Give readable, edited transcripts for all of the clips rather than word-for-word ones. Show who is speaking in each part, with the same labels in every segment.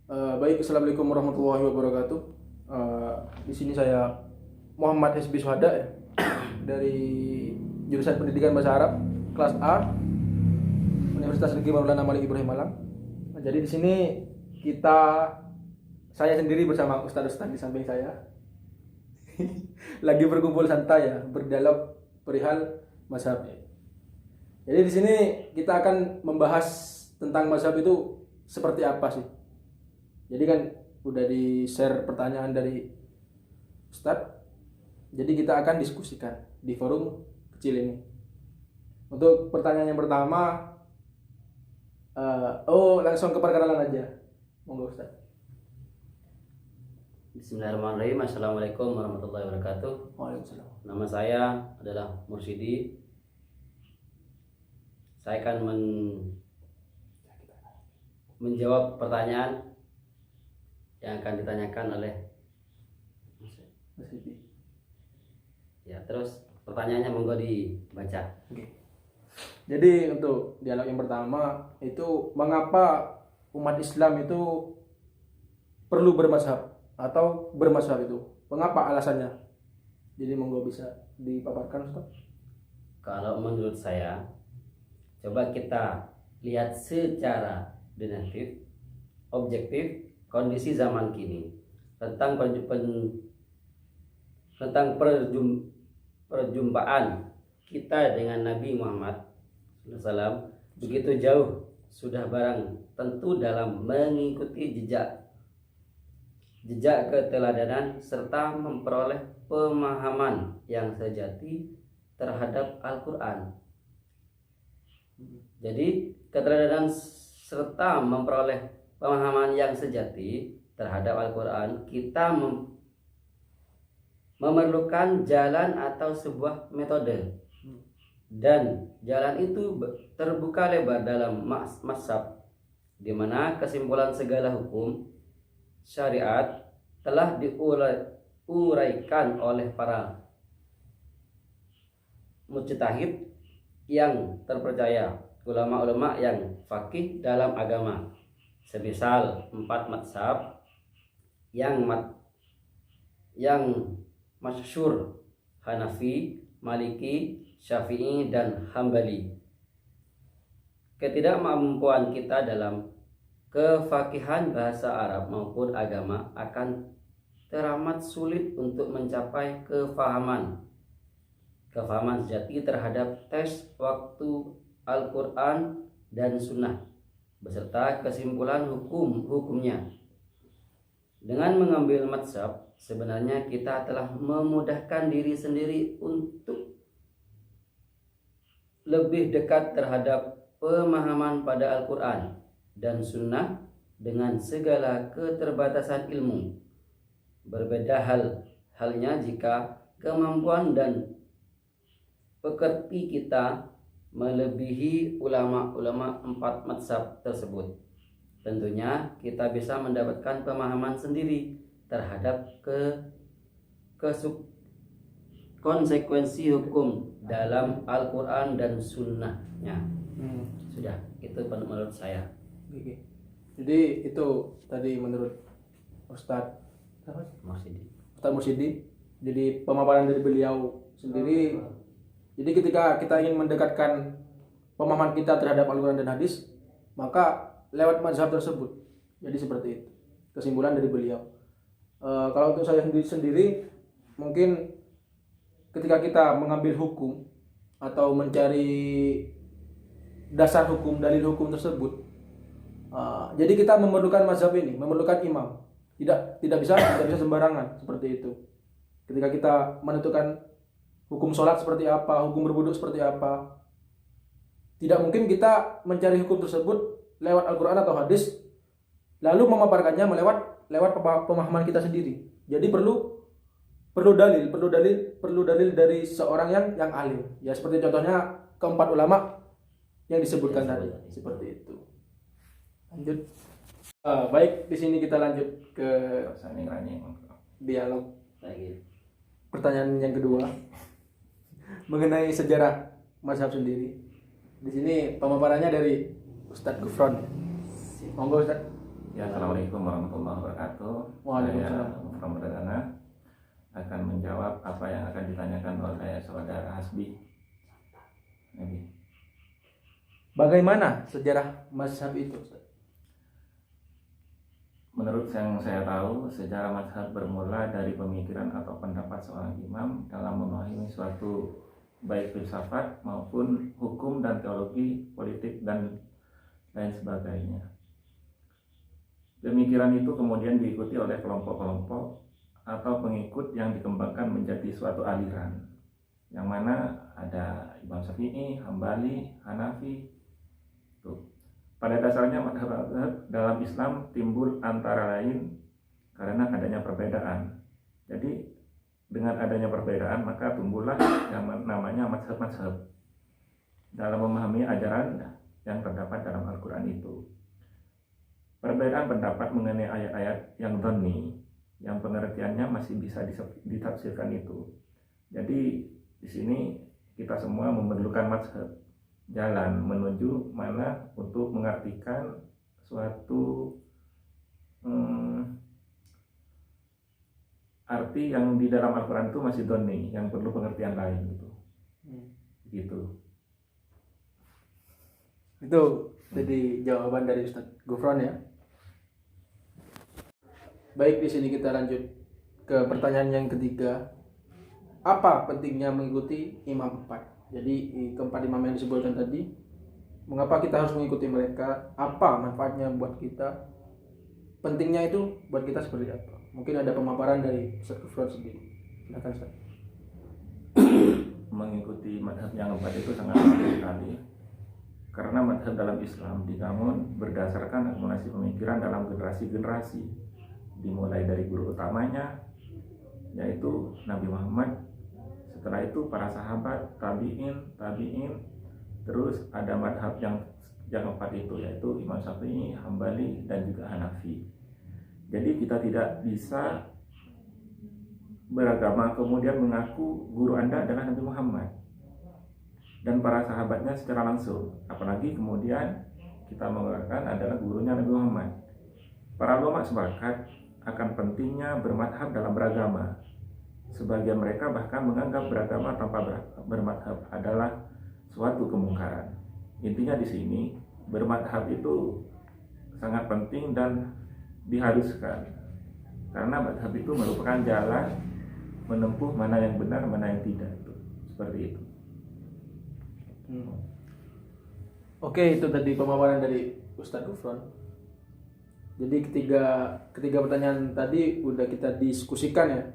Speaker 1: Baik, assalamualaikum warahmatullahi wabarakatuh. Di sini saya Muhammad SB Suhada ya, dari jurusan Pendidikan Bahasa Arab kelas A Universitas Negeri Maulana Malik Ibrahim Malang. Nah, jadi di sini saya sendiri bersama Ustadz di samping saya lagi berkumpul santai ya, berdialog perihal mazhab. Jadi di sini kita akan membahas tentang mazhab itu seperti apa sih. Jadi kan udah di-share pertanyaan dari Ustadz. Jadi kita akan diskusikan di forum kecil ini. Untuk pertanyaan yang pertama, langsung ke perkenalan aja. Monggo Ustadz.
Speaker 2: Bismillahirrahmanirrahim. Assalamualaikum warahmatullahi wabarakatuh.
Speaker 1: Waalaikumsalam.
Speaker 2: Nama saya adalah Mursidi. Saya akan menjawab pertanyaan yang akan ditanyakan oleh ya. Terus pertanyaannya monggo dibaca.
Speaker 1: Oke. Jadi untuk dialog yang pertama itu, mengapa umat Islam itu perlu bermazhab atau bermazhab itu? Mengapa alasannya? Jadi monggo bisa dipaparkan Ustaz.
Speaker 2: Kalau menurut saya, coba kita lihat secara definitif, objektif kondisi zaman kini tentang perjumpaan kita dengan Nabi Muhammad SAW begitu jauh, sudah barang tentu dalam mengikuti jejak keteladanan serta memperoleh pemahaman yang sejati terhadap Al-Quran. Jadi keteladanan serta memperoleh pemahaman yang sejati terhadap Al-Quran, kita memerlukan jalan atau sebuah metode, dan jalan itu terbuka lebar dalam mazhab, di mana kesimpulan segala hukum syariat telah diuraikan oleh para mujtahid yang terpercaya, ulama-ulama yang faqih dalam agama. Semisal 4 mazhab yang masyhur: Hanafi, Maliki, Syafi'i, dan Hambali. Ketidakmampuan kita dalam kefakihan bahasa Arab maupun agama akan teramat sulit untuk mencapai kefahaman sejati terhadap teks waktu Al-Quran dan Sunnah beserta kesimpulan hukumnya. Dengan mengambil mazhab, sebenarnya kita telah memudahkan diri sendiri untuk lebih dekat terhadap pemahaman pada Al-Quran dan Sunnah dengan segala keterbatasan ilmu. Berbeda halnya jika kemampuan dan pekerti kita melebihi ulama-ulama 4 mazhab tersebut. Tentunya kita bisa mendapatkan pemahaman sendiri terhadap konsekuensi hukum dalam Al-Quran dan Sunnahnya. Sudah, itu menurut saya.
Speaker 1: Oke. Jadi itu tadi menurut Ustadz Mursidi. Jadi pemaparan dari beliau sendiri. Jadi ketika kita ingin mendekatkan pemahaman kita terhadap Al-Quran dan hadis, maka lewat mazhab tersebut. Jadi seperti itu kesimpulan dari beliau. Kalau untuk saya sendiri, mungkin ketika kita mengambil hukum atau mencari dasar hukum, dalil hukum tersebut, jadi kita memerlukan mazhab ini, memerlukan imam. Tidak bisa sembarangan seperti itu. Ketika kita menentukan hukum sholat seperti apa, hukum berwudu seperti apa, tidak mungkin kita mencari hukum tersebut lewat Al-Quran atau hadis lalu memaparkannya lewat pemahaman kita sendiri. Jadi perlu dalil dari seorang yang alim. Ya seperti contohnya keempat ulama yang disebutkan tadi, seperti itu. Lanjut. Baik, di sini kita lanjut ke dialog. Pertanyaan yang kedua mengenai sejarah mazhab sendiri. Di sini pemaparannya dari Ustadz Gufron. Monggo Ustadz.
Speaker 3: Ya, Assalamualaikum warahmatullahi wabarakatuh.
Speaker 1: Waalaikumsalam.
Speaker 3: Saya Muhammad Perdana akan menjawab apa yang akan ditanyakan oleh saudara Hasbi. Nabi.
Speaker 1: Bagaimana sejarah mazhab itu, Ustaz?
Speaker 3: Menurut yang saya tahu, sejarah mazhab bermula dari pemikiran atau pendapat seorang imam dalam memahami suatu baik filsafat maupun hukum dan teologi, politik dan lain sebagainya. Pemikiran itu kemudian diikuti oleh kelompok-kelompok atau pengikut yang dikembangkan menjadi suatu aliran, yang mana ada Imam Syafi'i, Hambali, Hanafi. Tuh. Pada dasarnya mazhab dalam Islam timbul antara lain karena adanya perbedaan. Jadi dengan adanya perbedaan maka tumbuhlah yang namanya mazhab-mazhab dalam memahami ajaran yang terdapat dalam Al-Quran itu. Perbedaan pendapat mengenai ayat-ayat yang dhonni, yang pengertiannya masih bisa ditafsirkan itu. Jadi di sini kita semua memerlukan mazhab, jalan menuju mana untuk mengartikan suatu arti yang di dalam Al-Quran itu masih dhonni, yang perlu pengertian lain gitu. Gitu.
Speaker 1: Itu jadi jawaban dari Ustadz Gufron ya. Baik, di sini kita lanjut ke pertanyaan yang ketiga. Apa pentingnya mengikuti imam empat? Jadi keempat imam yang disebutkan tadi, mengapa kita harus mengikuti mereka? Apa manfaatnya buat kita? Pentingnya itu buat kita seperti apa? Mungkin ada pemaparan dari Ustadz Gufron sendiri. Silakan Ustadz.
Speaker 3: Mengikuti mazhab yang empat itu sangat penting sekali. Karena mazhab dalam Islam dibangun berdasarkan akumulasi pemikiran dalam generasi-generasi, dimulai dari guru utamanya yaitu Nabi Muhammad, setelah itu para sahabat, tabi'in, terus ada madhab yang empat itu yaitu Imam Syafi'i, Hambali dan juga Hanafi. Jadi kita tidak bisa beragama kemudian mengaku guru Anda adalah Nabi Muhammad dan para sahabatnya secara langsung, apalagi kemudian kita mengatakan adalah gurunya Nabi Muhammad. Para ulama sepakat akan pentingnya bermadhab dalam beragama. Sebagian mereka bahkan menganggap beragama tanpa bermadhab adalah suatu kemungkaran. Intinya di sini bermadhab itu sangat penting dan diharuskan, karena madhab itu merupakan jalan menempuh mana yang benar, mana yang tidak. Itu seperti itu.
Speaker 1: Oke, itu tadi pemaparan dari Ustadz Gufron. Jadi ketiga pertanyaan tadi udah kita diskusikan ya,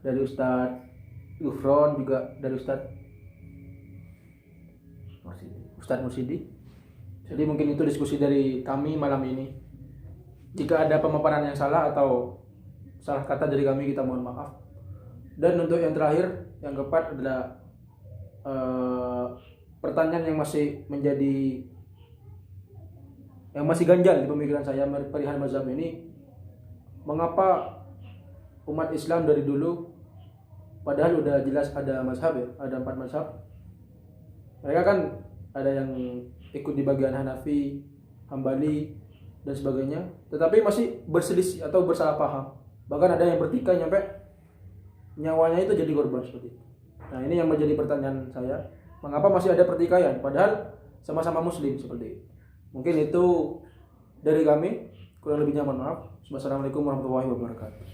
Speaker 1: dari Ustadz Gufron juga dari Ustadz Mursidi. Jadi mungkin itu diskusi dari kami malam ini. Jika ada pemaparan yang salah atau salah kata dari kami, kita mohon maaf. Dan untuk yang terakhir, yang keempat adalah pertanyaan yang masih ganjal di pemikiran saya perihal mazhab ini. Mengapa umat Islam dari dulu, padahal udah jelas ada mazhab ya, ada 4 mazhab, mereka kan ada yang ikut di bagian Hanafi, Hambali dan sebagainya, tetapi masih berselisih atau bersalah paham, bahkan ada yang bertikai nyampe nyawanya itu jadi korban seperti itu. Nah, ini yang menjadi pertanyaan saya, mengapa masih ada pertikaian padahal sama-sama muslim seperti itu. Mungkin itu dari kami, kurang lebihnya mohon maaf. Wassalamualaikum warahmatullahi wabarakatuh.